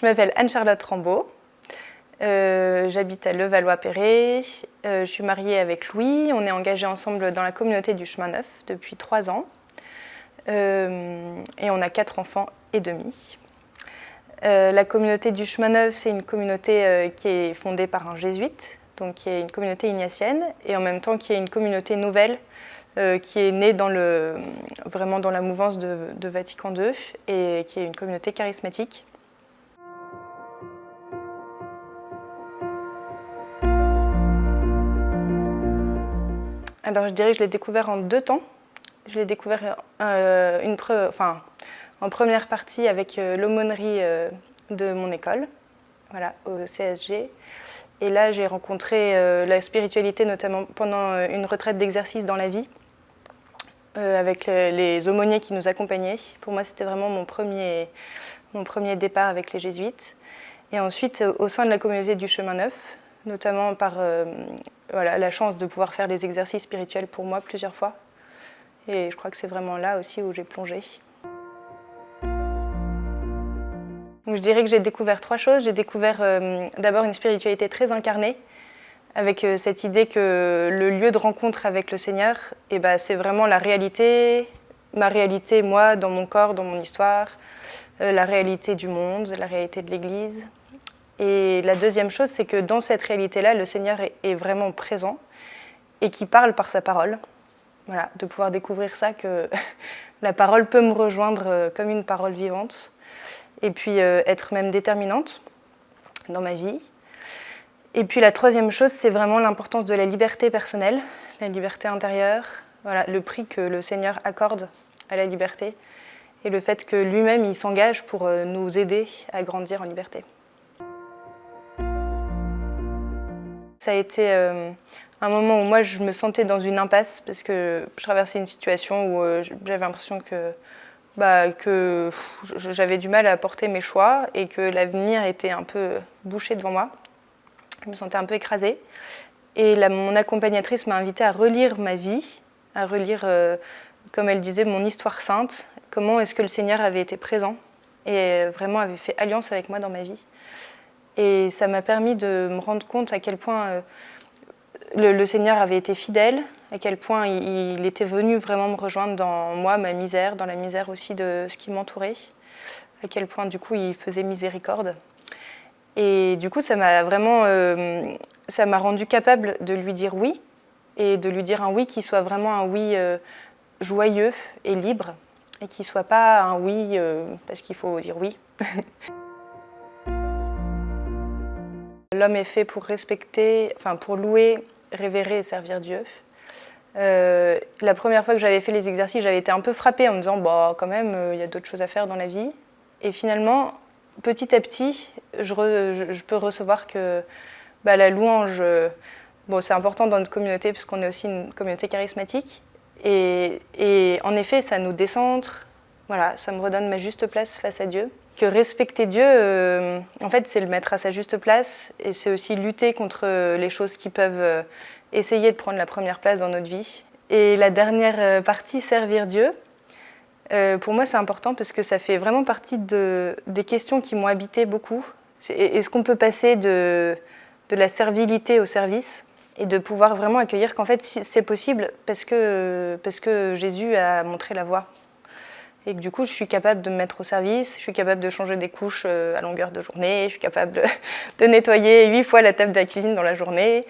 Je m'appelle Anne-Charlotte Rambaud, j'habite à Levallois-Perret, je suis mariée avec Louis, on est engagés ensemble dans la communauté du Chemin Neuf depuis 3 ans et on a 4 enfants et demi. La communauté du Chemin Neuf, c'est une communauté qui est fondée par un jésuite, donc qui est une communauté ignatienne, et en même temps qui est une communauté nouvelle qui est née vraiment dans la mouvance de Vatican II et qui est une communauté charismatique. Alors je dirais que je l'ai découvert en 2 temps. Je l'ai découvert en première partie avec l'aumônerie de mon école, voilà, au CSG. Et là, j'ai rencontré la spiritualité, notamment pendant une retraite d'exercice dans la vie, avec les aumôniers qui nous accompagnaient. Pour moi, c'était vraiment mon premier départ avec les jésuites. Et ensuite, au sein de la communauté du Chemin Neuf, notamment par la chance de pouvoir faire des exercices spirituels pour moi plusieurs fois. Et je crois que c'est vraiment là aussi où j'ai plongé. Donc je dirais que j'ai découvert 3 choses. J'ai découvert d'abord une spiritualité très incarnée, avec cette idée que le lieu de rencontre avec le Seigneur, c'est vraiment la réalité, ma réalité, moi, dans mon corps, dans mon histoire, la réalité du monde, la réalité de l'Église. Et la deuxième chose, c'est que dans cette réalité-là, le Seigneur est vraiment présent et qui parle par sa parole. Voilà, de pouvoir découvrir ça, que la parole peut me rejoindre comme une parole vivante et puis être même déterminante dans ma vie. Et puis la troisième chose, c'est vraiment l'importance de la liberté personnelle, la liberté intérieure, voilà, le prix que le Seigneur accorde à la liberté et le fait que lui-même, il s'engage pour nous aider à grandir en liberté. Ça a été un moment où moi je me sentais dans une impasse parce que je traversais une situation où j'avais l'impression que j'avais du mal à porter mes choix et que l'avenir était un peu bouché devant moi. Je me sentais un peu écrasée. Et mon accompagnatrice m'a invitée à relire ma vie, à relire, comme elle disait, mon histoire sainte, comment est-ce que le Seigneur avait été présent et vraiment avait fait alliance avec moi dans ma vie. Et ça m'a permis de me rendre compte à quel point le Seigneur avait été fidèle, à quel point il était venu vraiment me rejoindre dans moi, ma misère, dans la misère aussi de ce qui m'entourait, à quel point du coup il faisait miséricorde. Et du coup ça m'a vraiment, ça m'a rendu capable de lui dire oui, et de lui dire un oui qui soit vraiment un oui joyeux et libre, et qui ne soit pas un oui parce qu'il faut dire oui. L'homme est fait pour respecter, pour louer, révérer et servir Dieu. La première fois que j'avais fait les exercices, j'avais été un peu frappée en me disant quand même, il y a d'autres choses à faire dans la vie. Et finalement, petit à petit, je peux recevoir que la louange, c'est important dans notre communauté parce qu'on est aussi une communauté charismatique. Et en effet, ça nous décentre, voilà, ça me redonne ma juste place face à Dieu. Que respecter Dieu, en fait, c'est le mettre à sa juste place et c'est aussi lutter contre les choses qui peuvent essayer de prendre la première place dans notre vie. Et la dernière partie, servir Dieu, pour moi, c'est important parce que ça fait vraiment partie des questions qui m'ont habité beaucoup. Est-ce qu'on peut passer de la servilité au service et de pouvoir vraiment accueillir qu'en fait, c'est possible parce que Jésus a montré la voie. Et que du coup, je suis capable de me mettre au service, je suis capable de changer des couches à longueur de journée, je suis capable de nettoyer 8 fois la table de la cuisine dans la journée.